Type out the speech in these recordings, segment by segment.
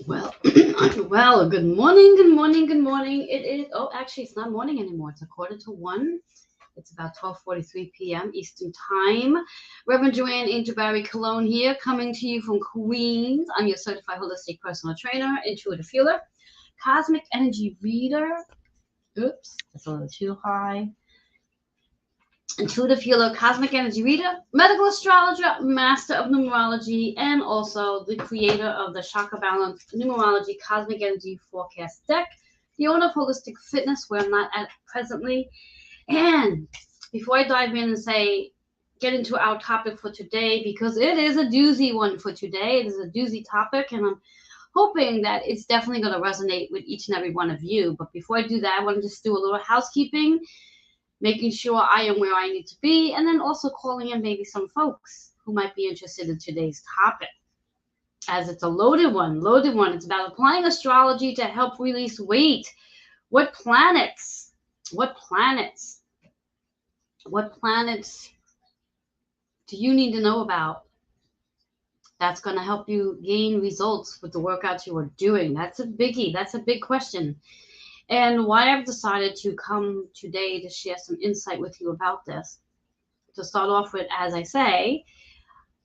Well, well, good morning, good morning, good morning. It is, oh, actually, it's not morning anymore. It's a quarter to one. It's about 12:43 p.m. Eastern Time. Reverend Joanne Angel Barry Cologne here, coming to you from Queens. I'm your certified holistic personal trainer, intuitive healer, cosmic energy reader. Oops, that's a little too high. Intuitive healer, cosmic energy reader, medical astrologer, master of numerology, and also the creator of the Chakra Balance Numerology Cosmic Energy Forecast deck, the owner of Holistic Fitness, where I'm not at presently. And before I dive in and get into our topic for today, because it is a doozy one for today, it is a doozy topic, and I'm hoping that it's definitely going to resonate with each and every one of you. But before I do that, I want to just do a little housekeeping, making sure I am where I need to be, and then also calling in maybe some folks who might be interested in today's topic. As it's a loaded one, loaded one. It's about applying astrology to help release weight. What planets, what planets, what planets do you need to know about that's going to help you gain results with the workouts you are doing? That's a biggie. That's a big question. And why I've decided to come today to share some insight with you about this. To start off with, as I say,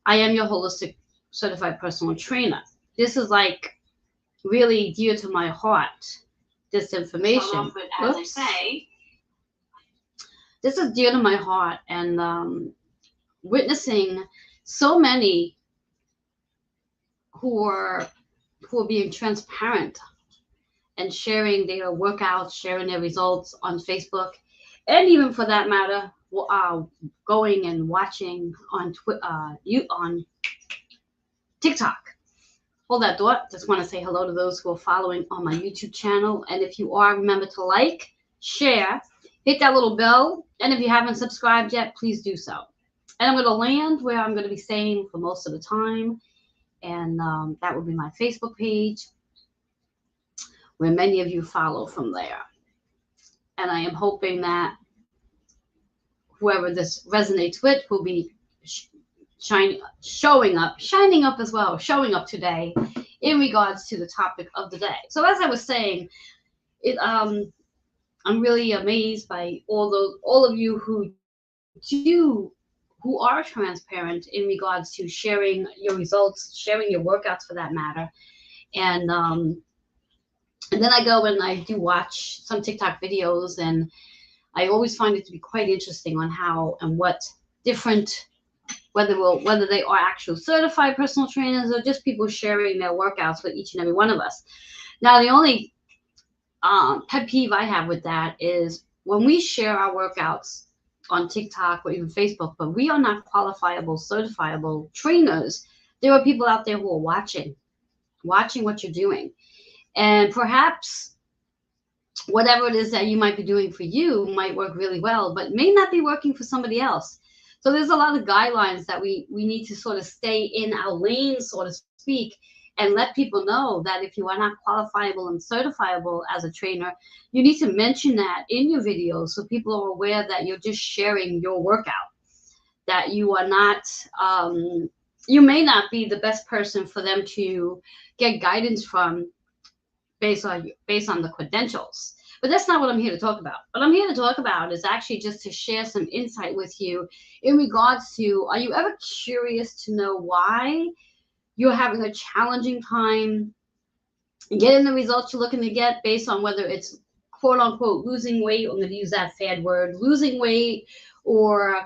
I am your holistic certified personal trainer. This is like really dear to my heart, this information. Start off with, as I say, this is dear to my heart, and witnessing so many who are being transparent and sharing their workouts, sharing their results on Facebook, and even for that matter, going and watching on on TikTok. Hold that thought. Just want to say hello to those who are following on my YouTube channel. And if you are, remember to like, share, hit that little bell. And if you haven't subscribed yet, please do so. And I'm going to land where I'm going to be staying for most of the time. And that will be my Facebook page, where many of you follow from there. And I am hoping that whoever this resonates with will be shining up as well, showing up today in regards to the topic of the day. So as I was saying, I'm really amazed by all of you who are transparent in regards to sharing your results, sharing your workouts for that matter, and then I go and I do watch some TikTok videos, and I always find it to be quite interesting on how and what different, whether they are actual certified personal trainers or just people sharing their workouts with each and every one of us. Now, the only pet peeve I have with that is when we share our workouts on TikTok or even Facebook, but we are not qualifiable, certifiable trainers. There are people out there who are watching what you're doing. And perhaps whatever it is that you might be doing for you might work really well, but may not be working for somebody else. So there's a lot of guidelines that we need to sort of stay in our lane, so to speak, and let people know that if you are not qualifiable and certifiable as a trainer, you need to mention that in your videos so people are aware that you're just sharing your workout, that you are not, you may not be the best person for them to get guidance from based on the credentials. But that's not what I'm here to talk about. What I'm here to talk about is actually just to share some insight with you in regards to, are you ever curious to know why you're having a challenging time getting the results you're looking to get based on whether it's quote unquote losing weight, I'm going to use that fad word, losing weight, or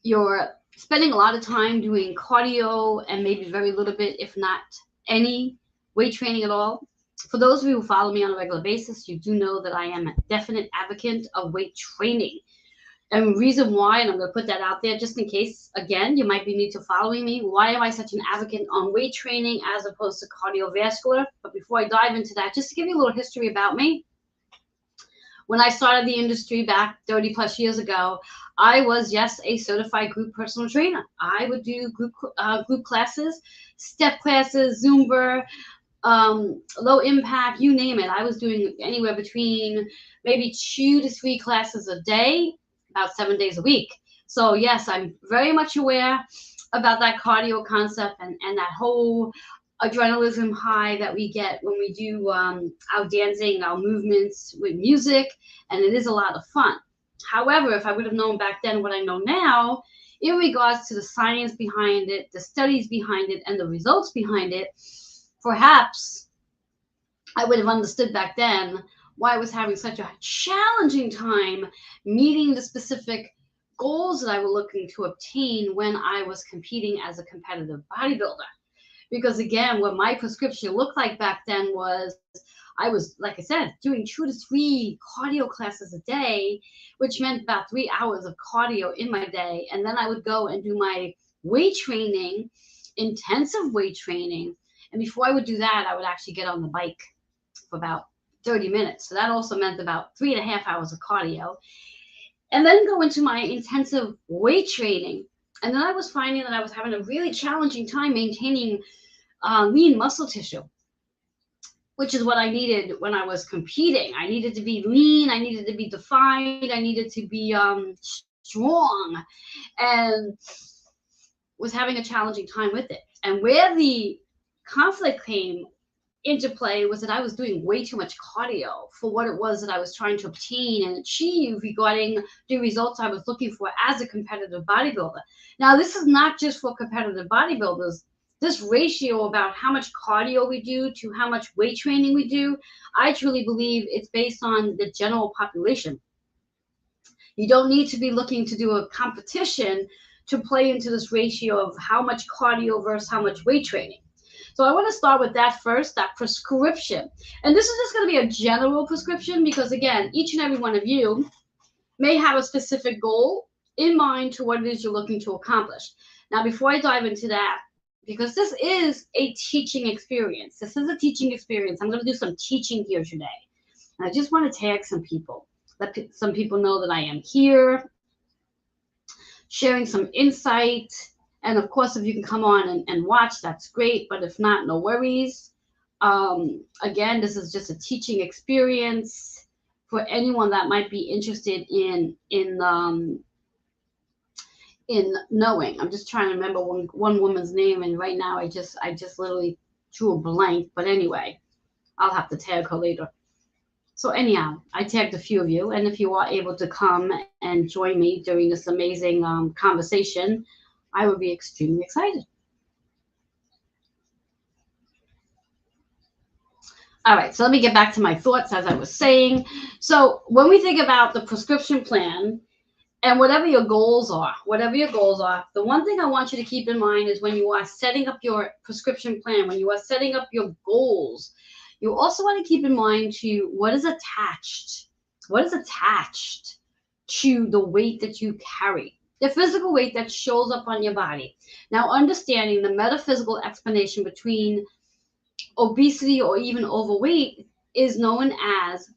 you're spending a lot of time doing cardio and maybe very little bit, if not any, weight training at all. For those of you who follow me on a regular basis, you do know that I am a definite advocate of weight training. And the reason why, and I'm going to put that out there just in case, again, you might be new to following me. Why am I such an advocate on weight training as opposed to cardiovascular? But before I dive into that, just to give you a little history about me. When I started the industry back 30 plus years ago, I was, yes, a certified group personal trainer. I would do group classes, step classes, Zumba, low impact, you name it. I was doing anywhere between maybe 2 to 3 classes a day, about 7 days a week. So yes, I'm very much aware about that cardio concept and that whole adrenaline high that we get when we do our dancing, our movements with music, and it is a lot of fun. However, if I would have known back then what I know now, in regards to the science behind it, the studies behind it, and the results behind it, perhaps I would have understood back then why I was having such a challenging time meeting the specific goals that I was looking to obtain when I was competing as a competitive bodybuilder. Because again, what my prescription looked like back then was I was, like I said, doing 2 to 3 cardio classes a day, which meant about 3 hours of cardio in my day. And then I would go and do my weight training, intensive weight training. And before I would do that, I would actually get on the bike for about 30 minutes. So that also meant about 3.5 hours of cardio. And then go into my intensive weight training. And then I was finding that I was having a really challenging time maintaining lean muscle tissue, which is what I needed when I was competing. I needed to be lean, I needed to be defined, I needed to be strong, and was having a challenging time with it. And where the conflict came into play was that I was doing way too much cardio for what it was that I was trying to obtain and achieve regarding the results I was looking for as a competitive bodybuilder. Now, this is not just for competitive bodybuilders. This ratio about how much cardio we do to how much weight training we do, I truly believe it's based on the general population. You don't need to be looking to do a competition to play into this ratio of how much cardio versus how much weight training. So I want to start with that first, that prescription. And this is just going to be a general prescription because, again, each and every one of you may have a specific goal in mind to what it is you're looking to accomplish. Now, before I dive into that, because this is a teaching experience. This is a teaching experience. I'm going to do some teaching here today. And I just want to tag some people. Let some people know that I am here, sharing some insight. And of course, if you can come on and watch, that's great. But if not, no worries. Again, this is just a teaching experience for anyone that might be interested in knowing. I'm just trying to remember one woman's name, and right now I just literally drew a blank. But anyway, I'll have to tag her later. So anyhow, I tagged a few of you, and if you are able to come and join me during this amazing conversation, I would be extremely excited. All right, so let me get back to my thoughts as I was saying. So when we think about the prescription plan, and whatever your goals are, the one thing I want you to keep in mind is when you are setting up your prescription plan, when you are setting up your goals, you also want to keep in mind to what is attached to the weight that you carry, the physical weight that shows up on your body. Now, understanding the metaphysical explanation between obesity or even overweight is known as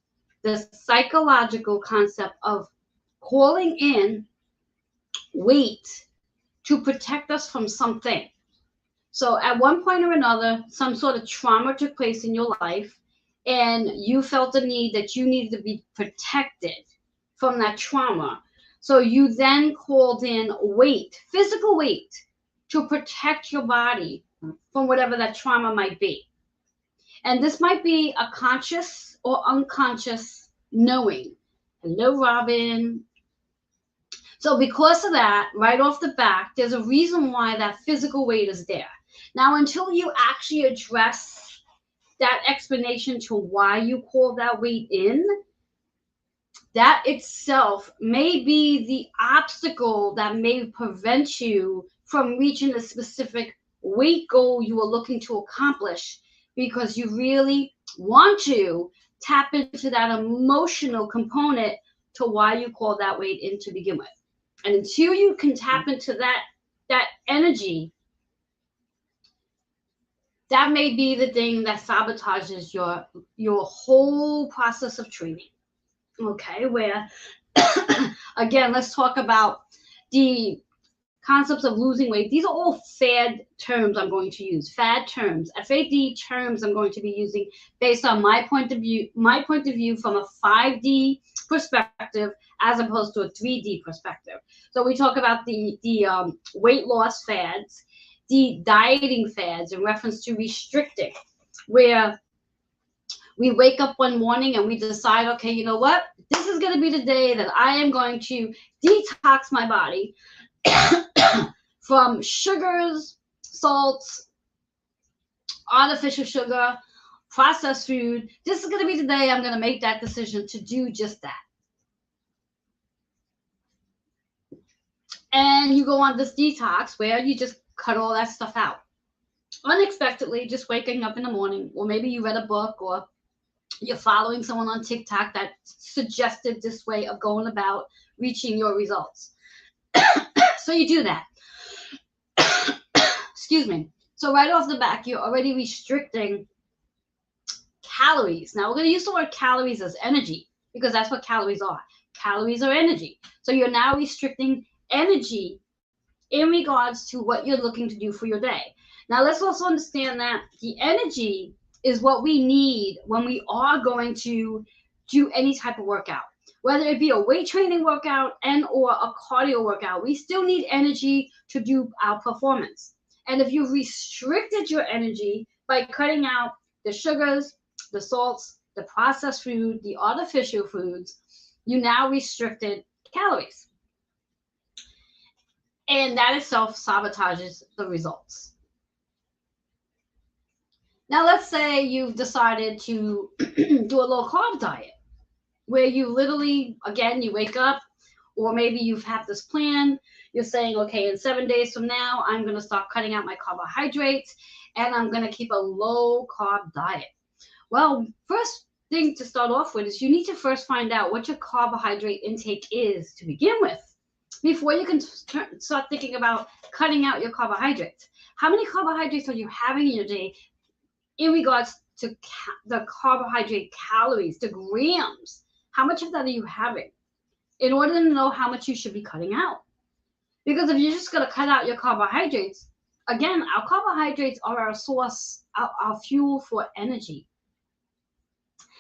the psychological concept of calling in weight to protect us from something. So at one point or another, some sort of trauma took place in your life, and you felt the need that you needed to be protected from that trauma. So you then called in weight, physical weight, to protect your body from whatever that trauma might be. And this might be a conscious or unconscious knowing. Hello, Robin. So because of that, right off the bat, there's a reason why that physical weight is there. Now, until you actually address that explanation to why you call that weight in, that itself may be the obstacle that may prevent you from reaching the specific weight goal you are looking to accomplish, because you really want to tap into that emotional component to why you call that weight in to begin with. And until you can tap into that energy, that may be the thing that sabotages your whole process of training. Okay, where again, let's talk about the concepts of losing weight. These are all fad terms I'm going to use. Fad terms, FAD terms I'm going to be using based on my point of view from a 5D perspective as opposed to a 3D perspective. So we talk about the weight loss fads, dieting fads in reference to restricting, where we wake up one morning and we decide, okay, you know what? This is going to be the day that I am going to detox my body from sugars, salts, artificial sugar, processed food. This is going to be the day I'm going to make that decision to do just that. And you go on this detox where you just cut all that stuff out. Unexpectedly, just waking up in the morning, or maybe you read a book, or you're following someone on TikTok that suggested this way of going about reaching your results. So you do that. Excuse me. So right off the back, you're already restricting calories. Now we're going to use the word calories as energy, because that's what calories are. Calories are energy. So you're now restricting energy in regards to what you're looking to do for your day. Now let's also understand that the energy is what we need when we are going to do any type of workout, whether it be a weight training workout and or a cardio workout. We still need energy to do our performance. And if you restricted your energy by cutting out the sugars, the salts, the processed food, the artificial foods, you now restricted calories. And that itself sabotages the results. Now, let's say you've decided to do a low carb diet where you literally, again, you wake up, or maybe you've had this plan. You're saying, okay, in 7 days from now, I'm going to start cutting out my carbohydrates and I'm going to keep a low carb diet. Well, first thing to start off with is you need to first find out what your carbohydrate intake is to begin with, before you can start thinking about cutting out your carbohydrates. How many carbohydrates are you having in your day in regards to the carbohydrate calories, the grams? How much of that are you having in order to know how much you should be cutting out? Because if you're just going to cut out your carbohydrates, again, our carbohydrates are our source, our fuel for energy.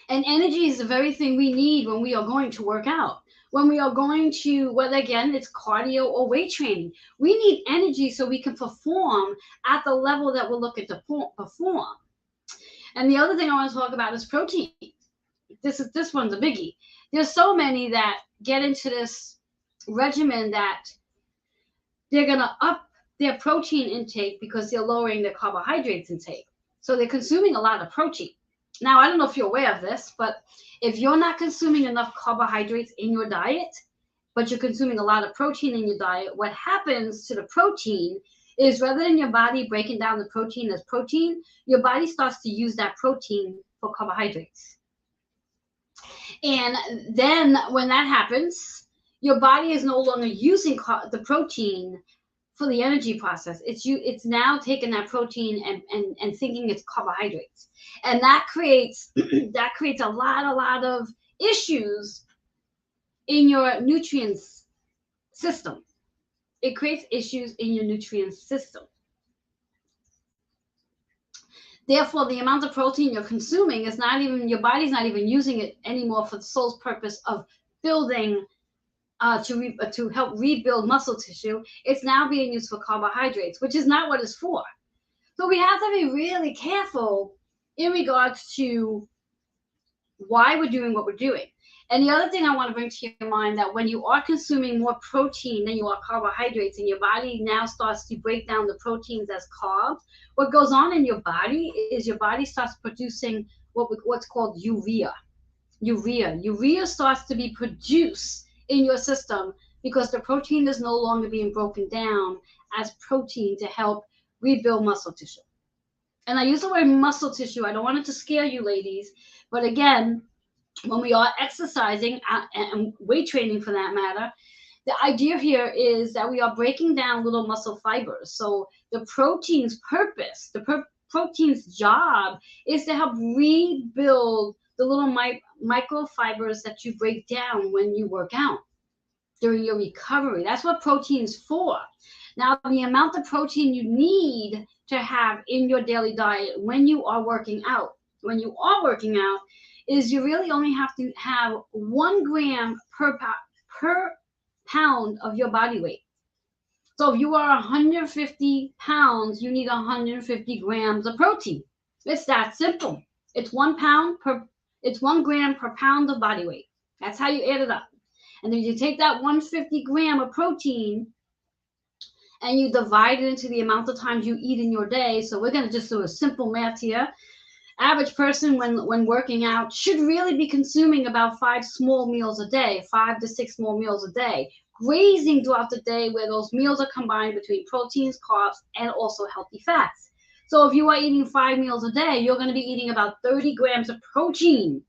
And energy is the very thing we need when we are going to work out. When we are going to, whether again, it's cardio or weight training, we need energy so we can perform at the level that we're looking to perform. And the other thing I want to talk about is protein. This one's a biggie. There's so many that get into this regimen that they're going to up their protein intake because they're lowering their carbohydrates intake. So they're consuming a lot of protein. Now, I don't know if you're aware of this, but if you're not consuming enough carbohydrates in your diet, but you're consuming a lot of protein in your diet, what happens to the protein is, rather than your body breaking down the protein as protein, your body starts to use that protein for carbohydrates. And then when that happens, your body is no longer using the protein for the energy process. It's now taking that protein and thinking it's carbohydrates. And that creates a lot of issues in your nutrients system. It creates issues in your nutrient system. Therefore, the amount of protein you're consuming is not even, your body's not even using it anymore for the sole purpose of building, to help rebuild muscle tissue. It's now being used for carbohydrates, which is not what it's for. So we have to be really careful in regards to why we're doing what we're doing. And the other thing I want to bring to your mind, that when you are consuming more protein than you are carbohydrates, and your body now starts to break down the proteins as carbs, what goes on in your body is your body starts producing what's called urea. Urea starts to be produced in your system because the protein is no longer being broken down as protein to help rebuild muscle tissue. And I use the word muscle tissue. I don't want it to scare you, ladies. But again, when we are exercising and weight training for that matter, the idea here is that we are breaking down little muscle fibers. So the protein's purpose, the protein's job is to help rebuild the little microfibers that you break down when you work out during your recovery. That's what protein's for. Now, the amount of protein you need to have in your daily diet when you are working out, is you really only have to have 1 gram per pound of your body weight. So if you are 150 pounds, you need 150 grams of protein. It's that simple. It's 1 gram per pound of body weight. That's how you add it up. And then you take that 150 gram of protein and you divide it into the amount of times you eat in your day. So we're going to just do a simple math here. Average person, when working out, should really be consuming about 5 small meals a day, 5 to 6 small meals a day, grazing throughout the day, where those meals are combined between proteins, carbs, and also healthy fats. So if you are eating 5 meals a day, you're going to be eating about 30 grams of protein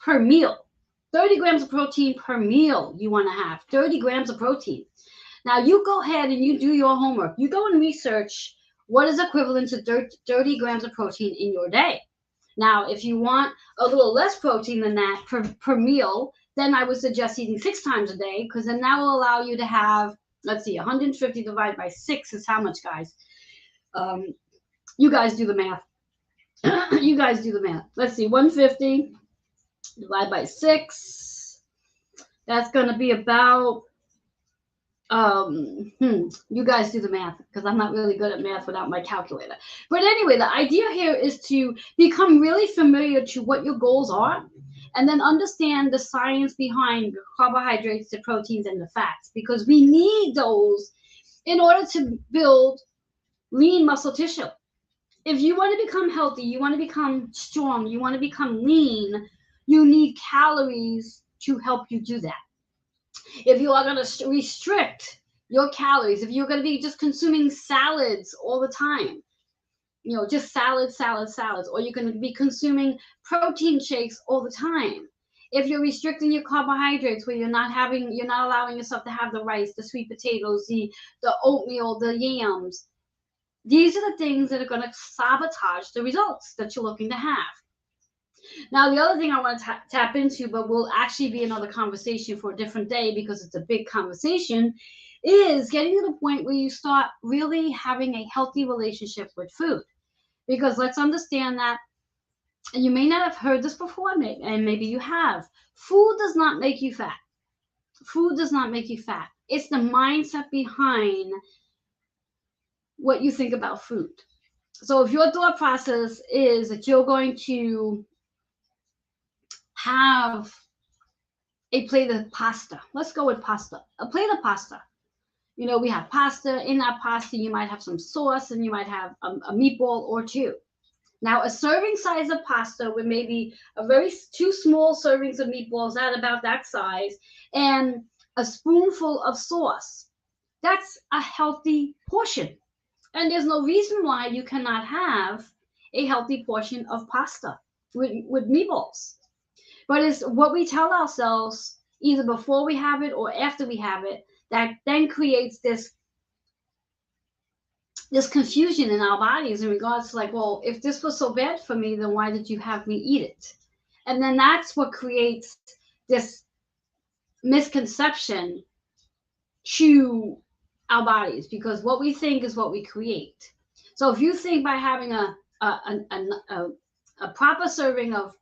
per meal. 30 grams of protein per meal you want to have. 30 grams of protein. Now you go ahead and you do your homework. You go and research what is equivalent to 30 grams of protein in your day. Now, if you want a little less protein than that per meal, then I would suggest eating 6 times a day, because then that will allow you to have, let's see, 150 divided by 6 is how much, guys? You guys do the math. You guys do the math. Let's see, 150 divided by 6. That's going to be about, you guys do the math, because I'm not really good at math without my calculator. But anyway, the idea here is to become really familiar to what your goals are, and then understand the science behind the carbohydrates, the proteins, and the fats, because we need those in order to build lean muscle tissue. If you want to become healthy, you want to become strong, you want to become lean, you need calories to help you do that. If you are going to restrict your calories, if you're going to be just consuming salads all the time, just salads, or you're going to be consuming protein shakes all the time, if you're restricting your carbohydrates, where you're not allowing yourself to have the rice, the sweet potatoes, the oatmeal, the yams, these are the things that are going to sabotage the results that you're looking to have. Now, the other thing I want to tap into, but will actually be another conversation for a different day because it's a big conversation, is getting to the point where you start really having a healthy relationship with food. Because let's understand that, and you may not have heard this before, and maybe you have, food does not make you fat. Food does not make you fat. It's the mindset behind what you think about food. So if your thought process is that you're going to have a plate of pasta. Let's go with pasta. A plate of pasta. We have pasta. In that pasta, you might have some sauce, and you might have a meatball or two. Now, a serving size of pasta with maybe 2 small servings of meatballs at about that size, and a spoonful of sauce. That's a healthy portion. And there's no reason why you cannot have a healthy portion of pasta with meatballs. But it's what we tell ourselves either before we have it or after we have it that then creates this confusion in our bodies in regards to, like, well, if this was so bad for me, then why did you have me eat it? And then that's what creates this misconception to our bodies, because what we think is what we create. So if you think by having a proper serving of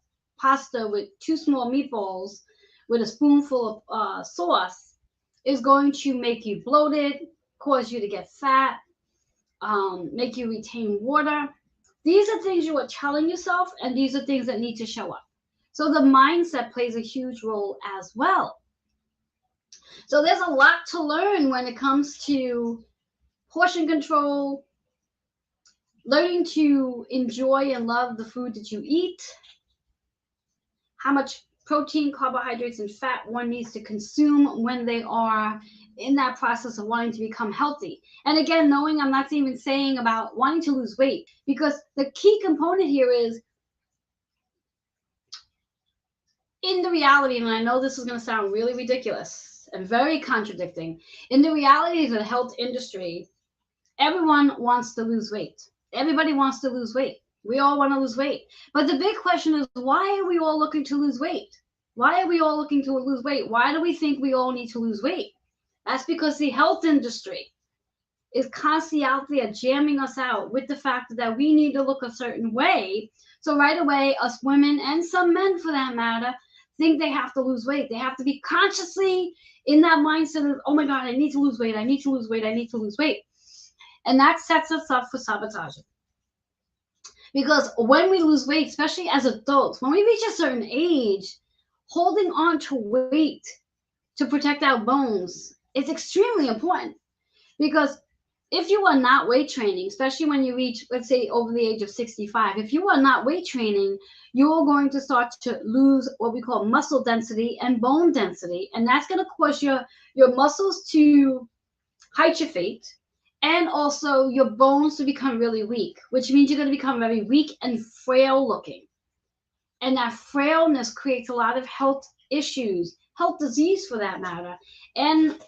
pasta with 2 small meatballs with a spoonful of sauce is going to make you bloated, cause you to get fat, make you retain water, these are things you are telling yourself, and these are things that need to show up. So the mindset plays a huge role as well. So there's a lot to learn when it comes to portion control, learning to enjoy and love the food that you eat, how much protein, carbohydrates, and fat one needs to consume when they are in that process of wanting to become healthy. And again, knowing I'm not even saying about wanting to lose weight, because the key component here is, in the reality, and I know this is going to sound really ridiculous and very contradicting, in the reality of the health industry, everyone wants to lose weight. Everybody wants to lose weight. We all want to lose weight. But the big question is, why are we all looking to lose weight? Why are we all looking to lose weight? Why do we think we all need to lose weight? That's because the health industry is constantly out there jamming us out with the fact that we need to look a certain way. So right away, us women, and some men for that matter, think they have to lose weight. They have to be consciously in that mindset of, oh my God, I need to lose weight. I need to lose weight. I need to lose weight. And that sets us up for sabotaging. Because when we lose weight, especially as adults, when we reach a certain age, holding on to weight to protect our bones is extremely important. Because if you are not weight training, especially when you reach, let's say, over the age of 65, if you are not weight training, you're going to start to lose what we call muscle density and bone density. And that's going to cause your muscles to hydrate and also your bones to become really weak, which means you're going to become very weak and frail looking. And that frailness creates a lot of health issues, health disease for that matter, and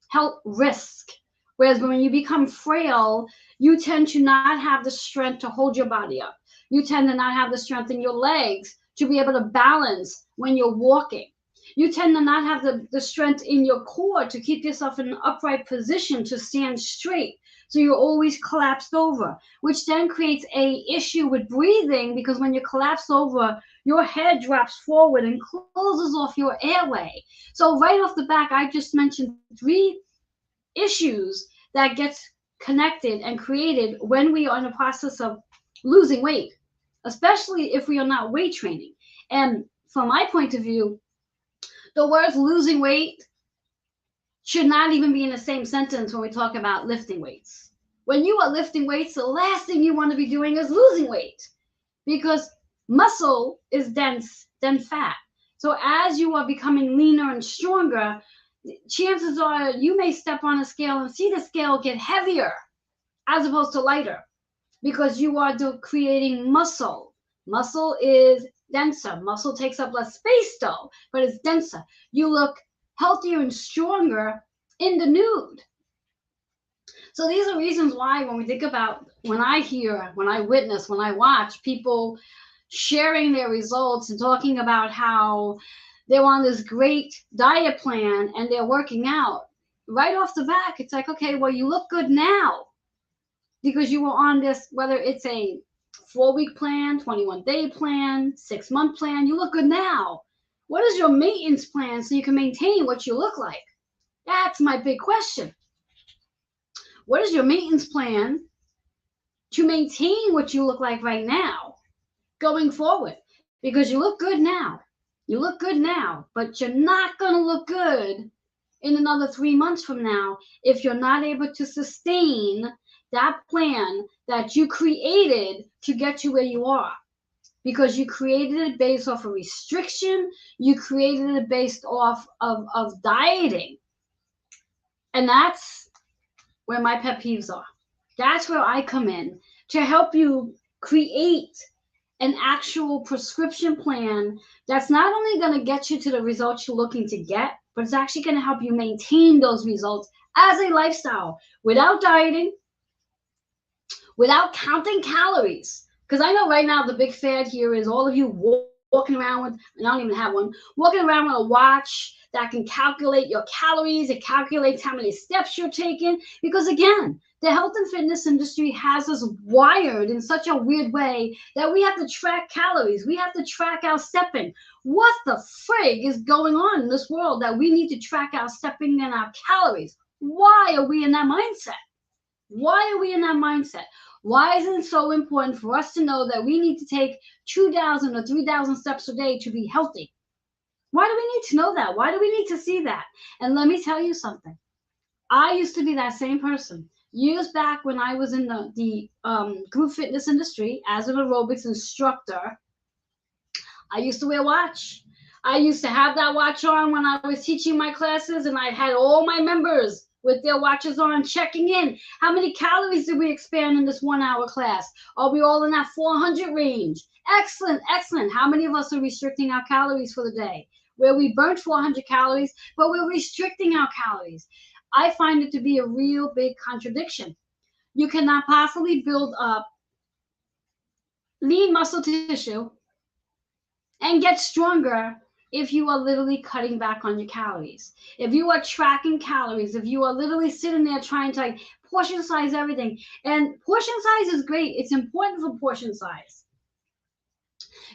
health risk. Whereas when you become frail, you tend to not have the strength to hold your body up. You tend to not have the strength in your legs to be able to balance when you're walking. You tend to not have the strength in your core to keep yourself in an upright position to stand straight. So you're always collapsed over, which then creates an issue with breathing, because when you're collapsed over, your head drops forward and closes off your airway. So right off the back, I just mentioned 3 issues that gets connected and created when we are in the process of losing weight, especially if we are not weight training. And from my point of view, the words losing weight should not even be in the same sentence when we talk about lifting weights. When you are lifting weights, the last thing you want to be doing is losing weight, because muscle is dense than fat. So as you are becoming leaner and stronger, chances are you may step on a scale and see the scale get heavier as opposed to lighter, because you are creating muscle. Muscle is denser. Muscle takes up less space though, but it's denser. You look healthier and stronger in the nude. So these are reasons why when we think about, when I hear, when I witness, when I watch people sharing their results and talking about how they're on this great diet plan and they're working out, right off the back, it's like, okay, well, you look good now because you were on this, whether it's a 4-week plan, 21-day plan, 6-month plan, you look good now. What is your maintenance plan so you can maintain what you look like? That's my big question. What is your maintenance plan to maintain what you look like right now going forward? Because you look good now. You look good now, but you're not going to look good in another 3 months from now if you're not able to sustain that plan that you created to get you where you are. Because you created it based off of restriction, you created it based off of dieting. And that's where my pet peeves are. That's where I come in to help you create an actual prescription plan that's not only going to get you to the results you're looking to get, but it's actually going to help you maintain those results as a lifestyle without dieting, without counting calories. Because I know right now the big fad here is all of you walking around with, and I don't even have one, walking around with a watch that can calculate your calories. It calculates how many steps you're taking. Because again, the health and fitness industry has us wired in such a weird way that we have to track calories. We have to track our stepping. What the frig is going on in this world that we need to track our stepping and our calories? Why are we in that mindset? Why are we in that mindset? Why is it so important for us to know that we need to take 2,000 or 3,000 steps a day to be healthy? Why do we need to know that? Why do we need to see that? And let me tell you something. I used to be that same person. Years back when I was in the group fitness industry as an aerobics instructor, I used to wear a watch. I used to have that watch on when I was teaching my classes, and I had all my members with their watches on checking in. How many calories did we expand in this 1-hour class? Are we all in that 400 range? Excellent, excellent. How many of us are restricting our calories for the day? Where we burnt 400 calories, but we're restricting our calories. I find it to be a real big contradiction. You cannot possibly build up lean muscle tissue and get stronger if you are literally cutting back on your calories. If you are tracking calories, if you are literally sitting there trying to portion size everything. And portion size is great. It's important for portion size.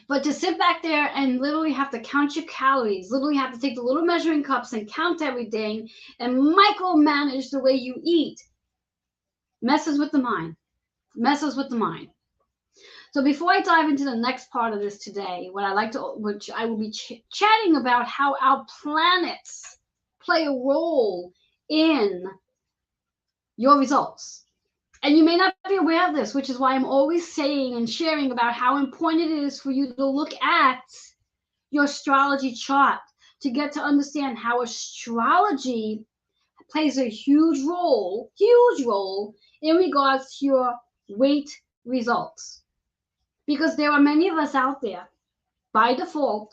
But to sit back there and literally have to count your calories, literally have to take the little measuring cups and count everything and micromanage the way you eat, messes with the mind. Messes with the mind. So before I dive into the next part of this today, which I will be chatting about how our planets play a role in your results. And you may not be aware of this, which is why I'm always saying and sharing about how important it is for you to look at your astrology chart to get to understand how astrology plays a huge role in regards to your weight results. Because there are many of us out there, by default,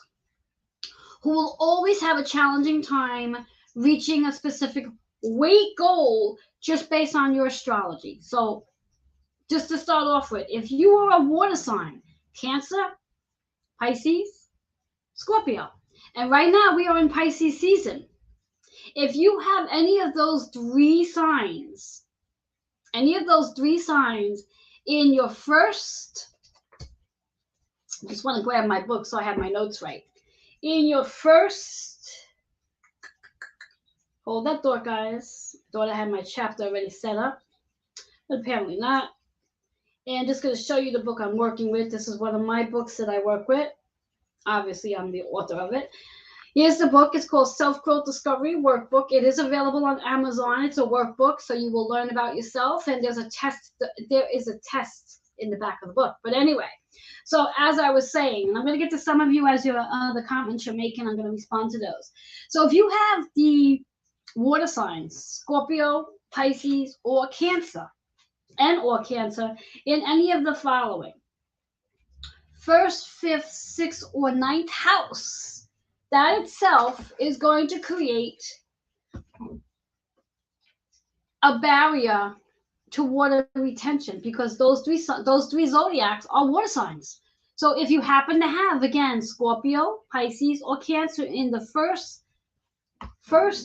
who will always have a challenging time reaching a specific weight goal just based on your astrology. So just to start off with, if you are a water sign, Cancer, Pisces, Scorpio, and right now we are in Pisces season. If you have any of those three signs in your first, I just want to grab my book so I have my notes right. In your first, hold that thought, guys. Thought I had my chapter already set up, but apparently not. And just going to show you the book I'm working with. This is one of my books that I work with. Obviously, I'm the author of it. Here's the book. It's called Self-Growth Discovery Workbook. It is available on Amazon. It's a workbook, so you will learn about yourself. And there's a test. There is a test in the back of the book. But anyway, so as I was saying, and I'm going to get to some of you as your the comments you're making. I'm going to respond to those. So if you have the water signs, Scorpio, Pisces, or Cancer, in any of the following: first, fifth, sixth, or ninth house, that itself is going to create a barrier to water retention, because those three zodiacs are water signs. So if you happen to have, again, Scorpio, Pisces, or Cancer in the first,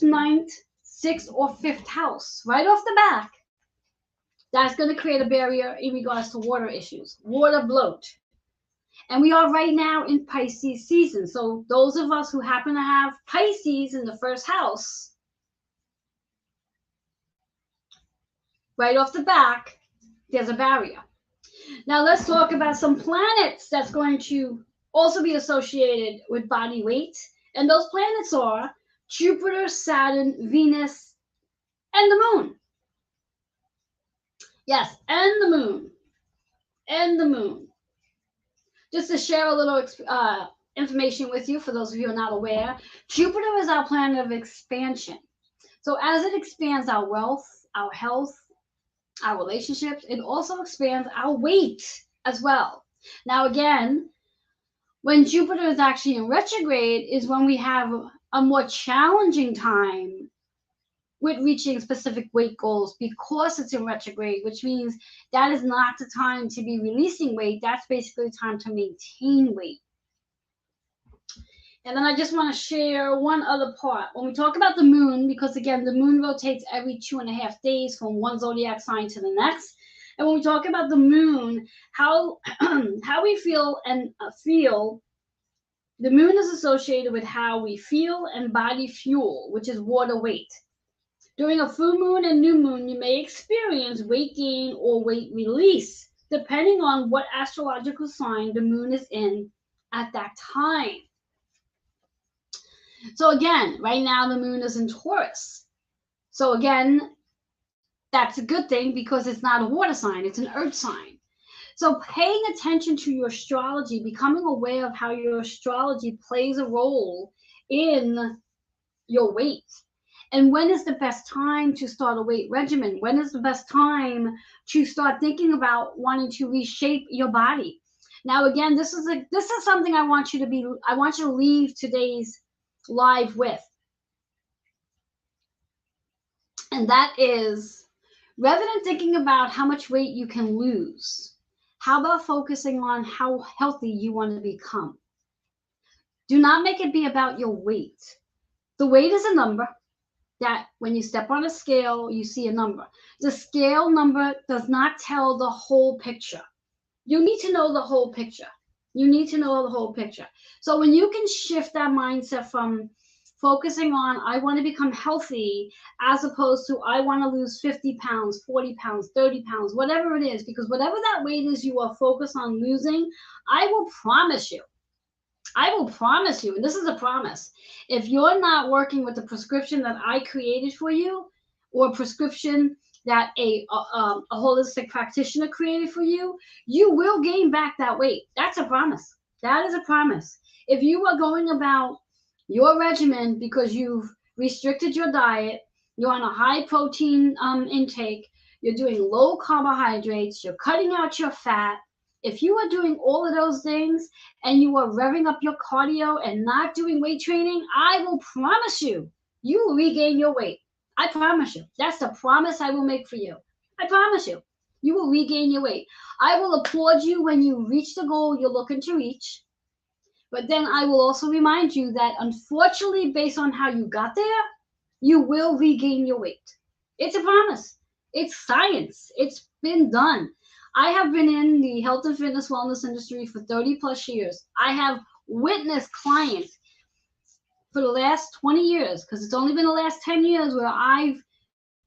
ninth, sixth, or fifth house, right off the back, that's going to create a barrier in regards to water issues, water bloat. And we are right now in Pisces season. So those of us who happen to have Pisces in the first house, right off the back, there's a barrier. Now let's talk about some planets that's going to also be associated with body weight. And those planets are Jupiter, Saturn, Venus, and the moon. Yes, and the moon. And the moon. Just to share a little information with you, for those of you who are not aware, Jupiter is our planet of expansion. So as it expands our wealth, our health, our relationships, it also expands our weight as well. Now again, when Jupiter is actually in retrograde is when we have a more challenging time with reaching specific weight goals, because it's in retrograde, which means that is not the time to be releasing weight. That's basically time to maintain weight. And then I just want to share one other part. When we talk about the moon, because again, the moon rotates every 2.5 days from one zodiac sign to the next. And when we talk about the moon, how we feel, the moon is associated with how we feel and body fuel, which is water weight. During a full moon and new moon, you may experience weight gain or weight release, depending on what astrological sign the moon is in at that time. So again, right now the moon is in Taurus. So again, that's a good thing because it's not a water sign, it's an earth sign. So paying attention to your astrology, becoming aware of how your astrology plays a role in your weight. And when is the best time to start a weight regimen? When is the best time to start thinking about wanting to reshape your body? Now, again, this is something I want you to leave today's live with. And that is, rather than thinking about how much weight you can lose, how about focusing on how healthy you want to become? Do not make it be about your weight. The weight is a number. That when you step on a scale, you see a number. The scale number does not tell the whole picture. You need to know the whole picture. You need to know the whole picture. So when you can shift that mindset from focusing on, I want to become healthy, as opposed to, I want to lose 50 pounds, 40 pounds, 30 pounds, whatever it is, because whatever that weight is you are focused on losing, I will promise you, and this is a promise, if you're not working with the prescription that I created for you, or prescription that a holistic practitioner created for you, you will gain back that weight. That's a promise. That is a promise. If you are going about your regimen because you've restricted your diet, you're on a high protein intake, you're doing low carbohydrates, you're cutting out your fat, if you are doing all of those things and you are revving up your cardio and not doing weight training, I will promise you, you will regain your weight. I promise you. That's the promise I will make for you. I promise you. You will regain your weight. I will applaud you when you reach the goal you're looking to reach. But then I will also remind you that, unfortunately, based on how you got there, you will regain your weight. It's a promise. It's science. It's been done. I have been in the health and fitness wellness industry for 30 plus years. I have witnessed clients for the last 20 years, because it's only been the last 10 years where I've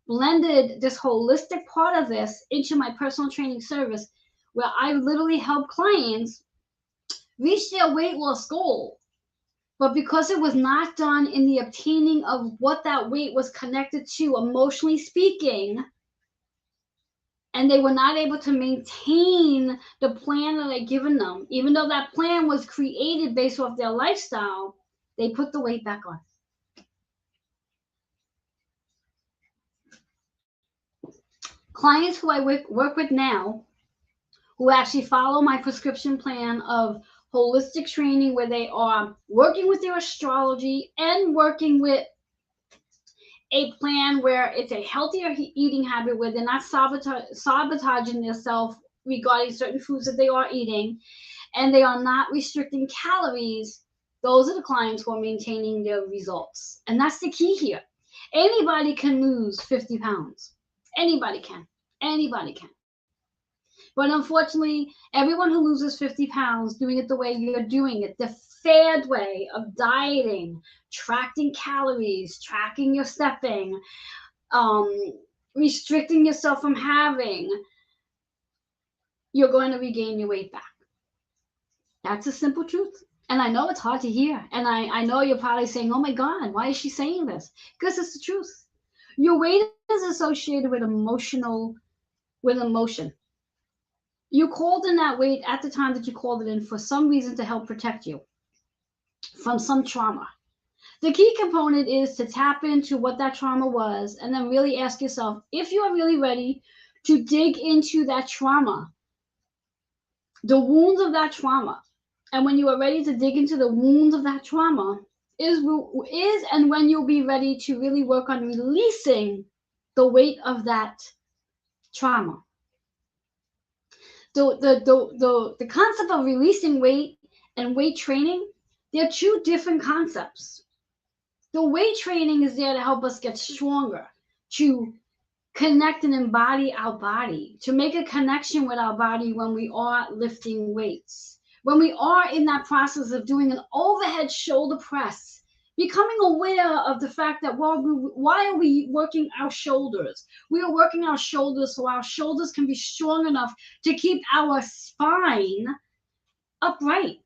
blended this holistic part of this into my personal training service, where I literally help clients reach their weight loss goal. But because it was not done in the obtaining of what that weight was connected to, emotionally speaking, and they were not able to maintain the plan that I'd given them, even though that plan was created based off their lifestyle, they put the weight back on. Clients who I work with now, who actually follow my prescription plan of holistic training, where they are working with their astrology and working with a plan where it's a healthier eating habit, where they're not sabotaging themselves regarding certain foods that they are eating, and they are not restricting calories, those are the clients who are maintaining their results. And that's the key here. Anybody can lose 50 pounds. Anybody can. Anybody can. But unfortunately, everyone who loses 50 pounds doing it the way you're doing it, the fad way of dieting, tracking calories, tracking your stepping, restricting yourself from having, you're going to regain your weight back. That's a simple truth. And I know it's hard to hear. And I know you're probably saying, oh my God, why is she saying this? Because it's the truth. Your weight is associated with emotion. You called in that weight at the time that you called it in for some reason to help protect you from some trauma. The key component is to tap into what that trauma was, and then really ask yourself if you are really ready to dig into that trauma, the wounds of that trauma. And when you are ready to dig into the wounds of that trauma, is and when you'll be ready to really work on releasing the weight of that trauma. The concept of releasing weight and weight training, they're two different concepts. The weight training is there to help us get stronger, to connect and embody our body, to make a connection with our body when we are lifting weights. When we are in that process of doing an overhead shoulder press, becoming aware of the fact that, well, why are we working our shoulders? We are working our shoulders so our shoulders can be strong enough to keep our spine upright.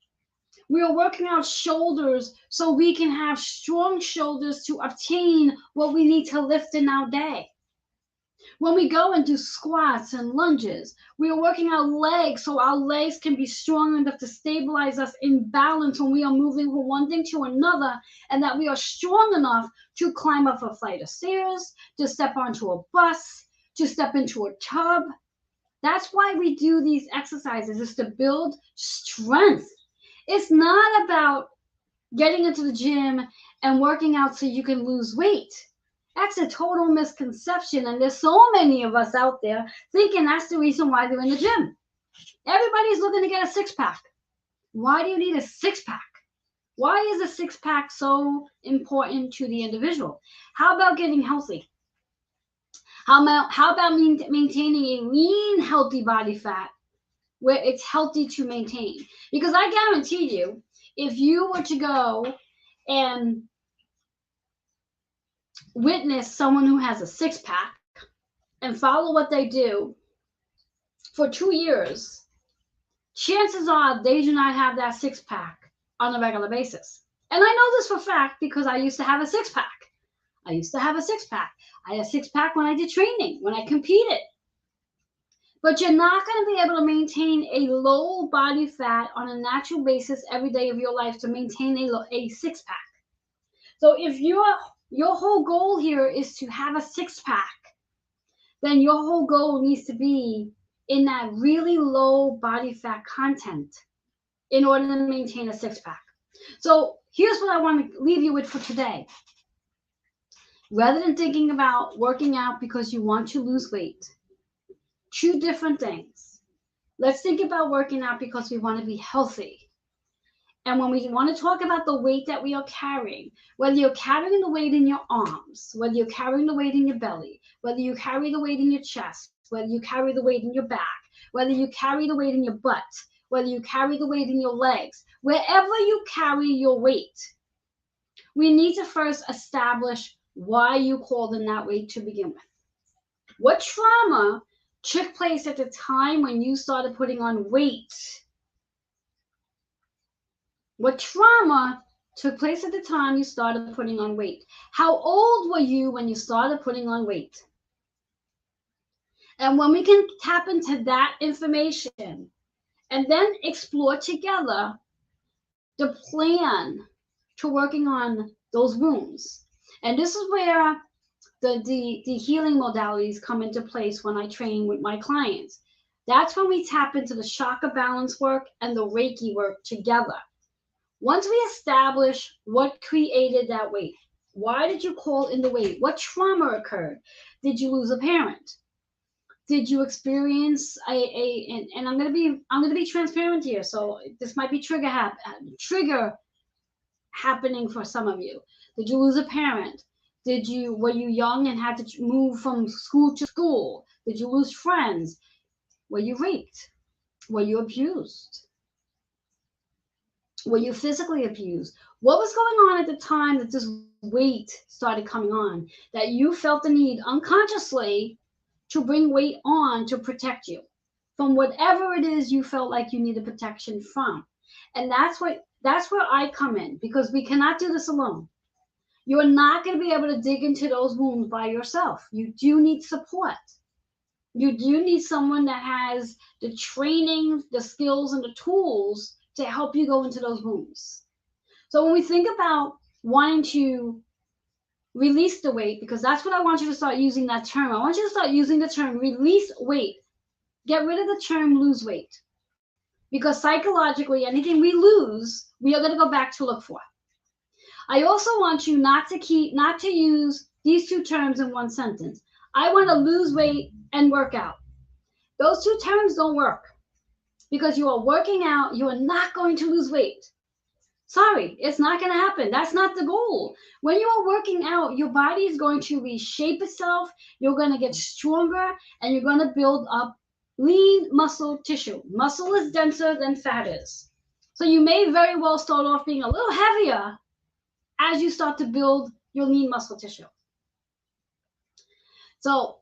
We are working our shoulders so we can have strong shoulders to obtain what we need to lift in our day. When we go and do squats and lunges, we are working our legs so our legs can be strong enough to stabilize us in balance when we are moving from one thing to another, and that we are strong enough to climb up a flight of stairs, to step onto a bus, to step into a tub. That's why we do these exercises, is to build strength. It's not about getting into the gym and working out so you can lose weight. That's a total misconception, and there's so many of us out there thinking that's the reason why they're in the gym. Everybody's looking to get a six-pack. Why do you need a six-pack? Why is a six-pack so important to the individual? How about getting healthy? How about maintaining a lean, healthy body fat where it's healthy to maintain. Because I guarantee you, if you were to go and witness someone who has a six pack and follow what they do for 2 years, chances are they do not have that six pack on a regular basis. And I know this for a fact because I used to have a six pack. I used to have a six pack. I had a six pack when I did training, when I competed. But you're not going to be able to maintain a low body fat on a natural basis every day of your life to maintain a six pack. So if your whole goal here is to have a six pack, then your whole goal needs to be in that really low body fat content in order to maintain a six pack. So here's what I want to leave you with for today. Rather than thinking about working out because you want to lose weight, two different things. Let's think about working out because we want to be healthy. And when we want to talk about the weight that we are carrying, whether you're carrying the weight in your arms, whether you're carrying the weight in your belly, whether you carry the weight in your chest, whether you carry the weight in your back, whether you carry the weight in your butt, whether you carry the weight in your legs, wherever you carry your weight, we need to first establish why you called in that weight to begin with. What trauma took place at the time when you started putting on weight? What trauma took place at the time you started putting on weight? How old were you when you started putting on weight? And when we can tap into that information and then explore together the plan to working on those wounds. And this is where the healing modalities come into place when I train with my clients. That's when we tap into the chakra balance work and the Reiki work together. Once we establish what created that weight, why did you call in the weight? What trauma occurred? Did you lose a parent? Did you experience and I'm gonna be transparent here, so this might be trigger happening for some of you. Did you lose a parent? Were you young and had to move from school to school? Did you lose friends? Were you raped? Were you abused? Were you physically abused? What was going on at the time that this weight started coming on, that you felt the need unconsciously to bring weight on to protect you from whatever it is you felt like you needed protection from? And that's where I come in, because we cannot do this alone. You're not going to be able to dig into those wounds by yourself. You do need support. You do need someone that has the training, the skills, and the tools to help you go into those wounds. So when we think about wanting to release the weight, because that's what I want you to start using that term. I want you to start using the term release weight. Get rid of the term lose weight. Because psychologically, anything we lose, we are going to go back to look for. I also want you not to use these two terms in one sentence. I want to lose weight and work out. Those two terms don't work, because you are working out, you are not going to lose weight. Sorry, it's not going to happen. That's not the goal. When you are working out, your body is going to reshape itself. You're going to get stronger, and you're going to build up lean muscle tissue. Muscle is denser than fat is. So you may very well start off being a little heavier as you start to build your lean muscle tissue. So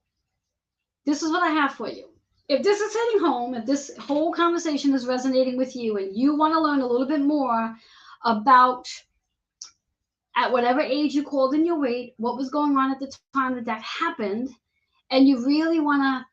this is what I have for you. If this is hitting home, if this whole conversation is resonating with you and you want to learn a little bit more about, at whatever age you called in your weight, what was going on at the time that happened, and you really want to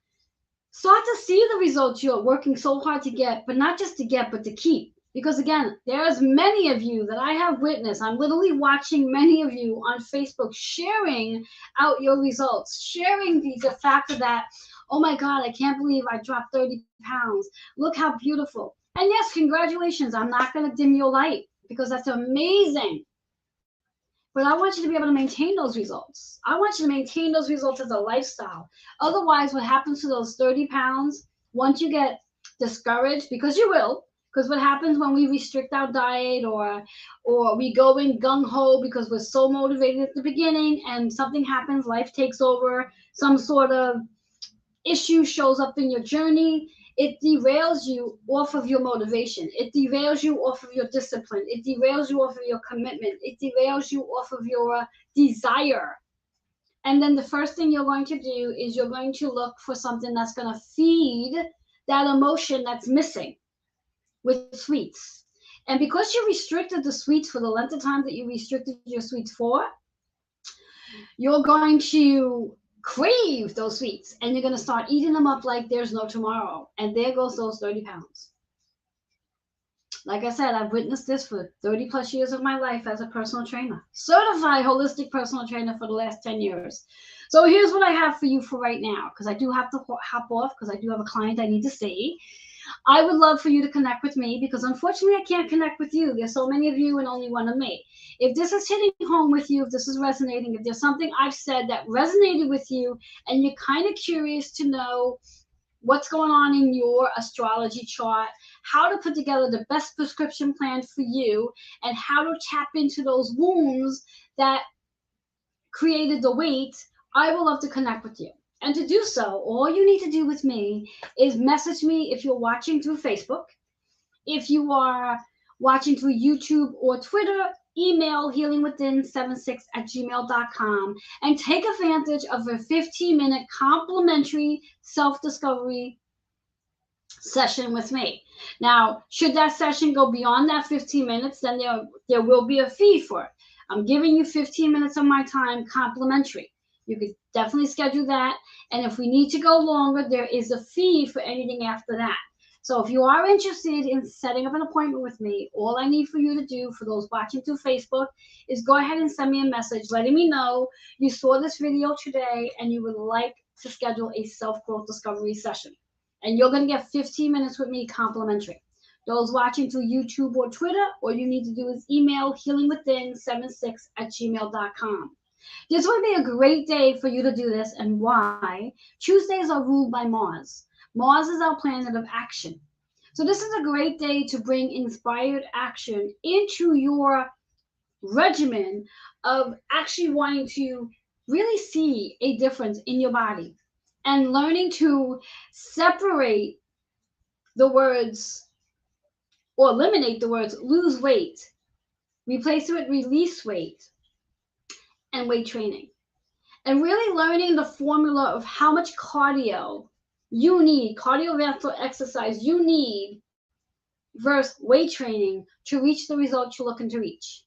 start to see the results you're working so hard to get, but not just to get, but to keep. Because again, there's many of you that I have witnessed. I'm literally watching many of you on Facebook sharing out your results, sharing the fact that, oh my God, I can't believe I dropped 30 pounds. Look how beautiful. And yes, congratulations. I'm not going to dim your light, because that's amazing. But I want you to be able to maintain those results. I want you to maintain those results as a lifestyle. Otherwise, what happens to those 30 pounds, once you get discouraged, because you will, because what happens when we restrict our diet or we go in gung-ho because we're so motivated at the beginning, and something happens, life takes over, some sort of issue shows up in your journey, it derails you off of your motivation. It derails you off of your discipline. It derails you off of your commitment. It derails you off of your desire. And then the first thing you're going to do is you're going to look for something that's going to feed that emotion that's missing with sweets. And because you restricted the sweets for the length of time that you restricted your sweets for, you're going to crave those sweets and you're going to start eating them up like there's no tomorrow. And there goes those 30 pounds. Like I said, I've witnessed this for 30 plus years of my life as a personal trainer, certified holistic personal trainer for the last 10 years. So here's what I have for you for right now, because I do have to hop off because I do have a client I need to see. I would love for you to connect with me because unfortunately I can't connect with you. There's so many of you and only one of me. If this is hitting home with you, if this is resonating, if there's something I've said that resonated with you and you're kind of curious to know what's going on in your astrology chart, how to put together the best prescription plan for you, and how to tap into those wounds that created the weight, I would love to connect with you. And to do so, all you need to do with me is message me if you're watching through Facebook. If you are watching through YouTube or Twitter, email healingwithin76@gmail.com and take advantage of a 15-minute complimentary self-discovery session with me. Now, should that session go beyond that 15 minutes, then there will be a fee for it. I'm giving you 15 minutes of my time complimentary. You could definitely schedule that. And if we need to go longer, there is a fee for anything after that. So if you are interested in setting up an appointment with me, all I need for you to do, for those watching through Facebook, is go ahead and send me a message letting me know you saw this video today and you would like to schedule a self-growth discovery session. And you're going to get 15 minutes with me complimentary. Those watching through YouTube or Twitter, all you need to do is email healingwithin76@gmail.com. This would be a great day for you to do this. And why? Tuesdays are ruled by Mars. Mars is our planet of action. So this is a great day to bring inspired action into your regimen of actually wanting to really see a difference in your body and learning to separate the words or eliminate the words lose weight, replace it with release weight, and weight training. And really learning the formula of how much cardio you need, cardiovascular exercise you need versus weight training to reach the results you're looking to reach.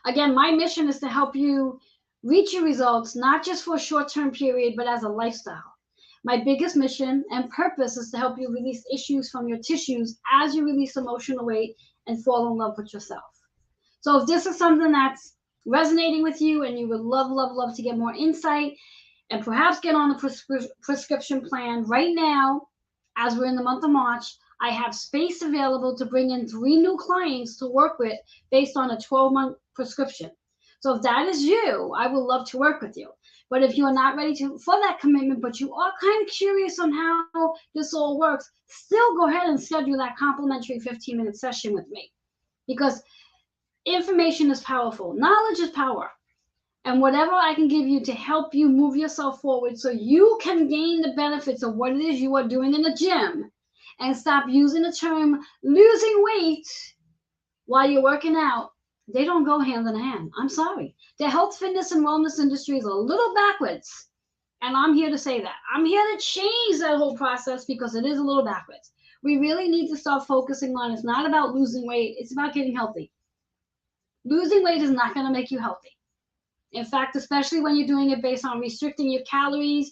Again, my mission is to help you reach your results, not just for a short-term period, but as a lifestyle. My biggest mission and purpose is to help you release issues from your tissues as you release emotional weight and fall in love with yourself. So if this is something that's resonating with you and you would love to get more insight and perhaps get on a prescription plan right now, as we're in the month of March, I have space available to bring in 3 new clients to work with based on a 12-month prescription. So if that is you, I would love to work with you. But if you are not ready for that commitment, but you are kind of curious on how this all works, still go ahead and schedule that complimentary 15-minute session with me. Because information is powerful. Knowledge is power. And whatever I can give you to help you move yourself forward so you can gain the benefits of what it is you are doing in the gym and stop using the term losing weight while you're working out, they don't go hand in hand. I'm sorry. The health, fitness, and wellness industry is a little backwards. And I'm here to say that. I'm here to change that whole process because it is a little backwards. We really need to start focusing on it's not about losing weight. It's about getting healthy. Losing weight is not going to make you healthy. In fact, especially when you're doing it based on restricting your calories,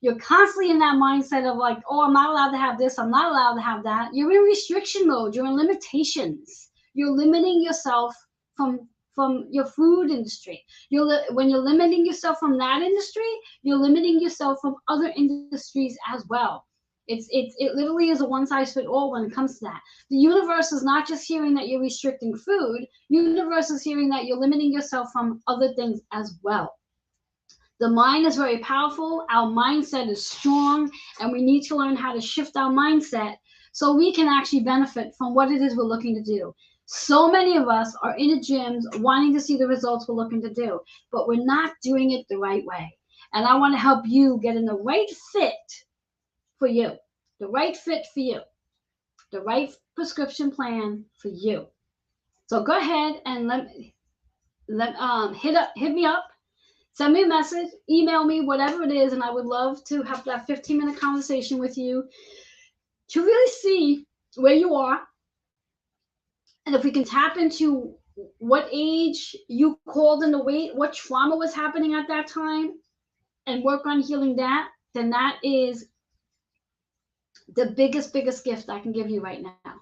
you're constantly in that mindset of like, oh, I'm not allowed to have this. I'm not allowed to have that. You're in restriction mode. You're in limitations. You're limiting yourself from your food industry. When you're limiting yourself from that industry, you're limiting yourself from other industries as well. It literally is a one-size-fits-all when it comes to that. The universe is not just hearing that you're restricting food. Universe is hearing that you're limiting yourself from other things as well. The mind is very powerful. Our mindset is strong, and we need to learn how to shift our mindset so we can actually benefit from what it is we're looking to do. So many of us are in the gyms wanting to see the results we're looking to do, but we're not doing it the right way. And I want to help you get in the right fit for you. the right fit for you, the right prescription plan for you. So go ahead and hit me up, send me a message, email me, whatever it is, and I would love to have that 15-minute conversation with you to really see where you are, and if we can tap into what age you called in the weight, what trauma was happening at that time, and work on healing that, then that is the biggest gift I can give you right now.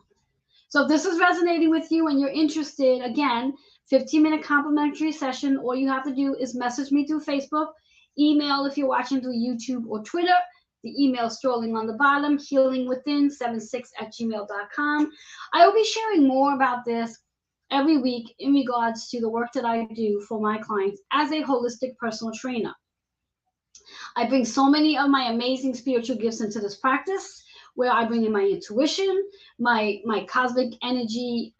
So if this is resonating with you and you're interested, again, 15-minute complimentary session, all you have to do is message me through Facebook, email if you're watching through YouTube or Twitter. The email scrolling on the bottom, healingwithin76@gmail.com. I will be sharing more about this every week in regards to the work that I do for my clients as a holistic personal trainer. I bring so many of my amazing spiritual gifts into this practice, where I bring in my intuition, my cosmic energy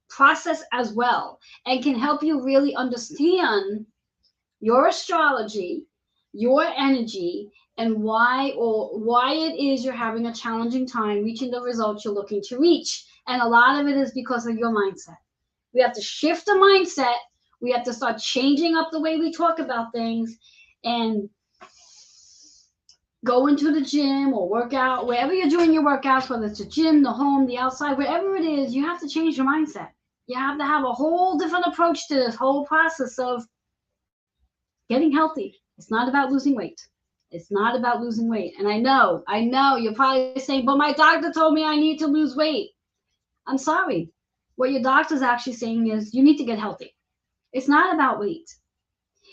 process as well, and can help you really understand your astrology, your energy, and why it is you're having a challenging time reaching the results you're looking to reach. And a lot of it is because of your mindset. We have to shift the mindset. We have to start changing up the way we talk about things, and go into the gym or work out, wherever you're doing your workouts, whether it's the gym, the home, the outside, wherever it is, you have to change your mindset. You have to have a whole different approach to this whole process of getting healthy. It's not about losing weight. It's not about losing weight. And I know, you're probably saying, but my doctor told me I need to lose weight. I'm sorry. What your doctor's actually saying is you need to get healthy. It's not about weight.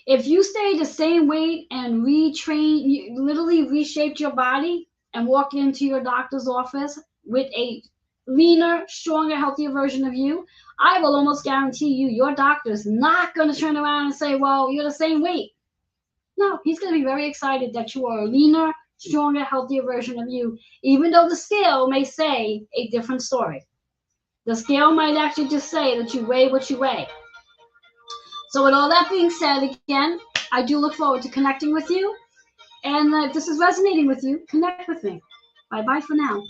If you stay the same weight and retrain, you literally reshaped your body and walk into your doctor's office with a leaner, stronger, healthier version of you, I will almost guarantee you your doctor's not going to turn around and say, well, you're the same weight. No, he's going to be very excited that you are a leaner, stronger, healthier version of you, even though the scale may say a different story. The scale might actually just say that you weigh what you weigh. So with all that being said, again, I do look forward to connecting with you. And if this is resonating with you, connect with me. Bye-bye for now.